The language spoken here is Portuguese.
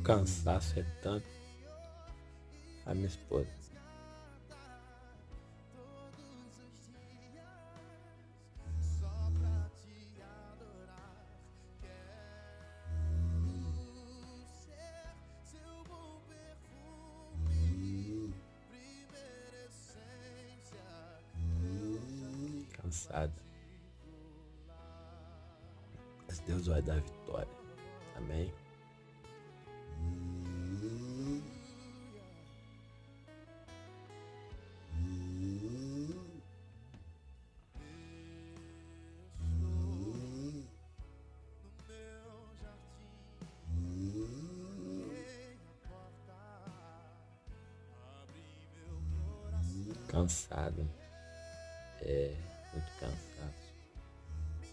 cansaço é tanto. A minha esposa. Cansada. Mas Deus vai dar vitória. Amém. Cansado. É, muito cansado.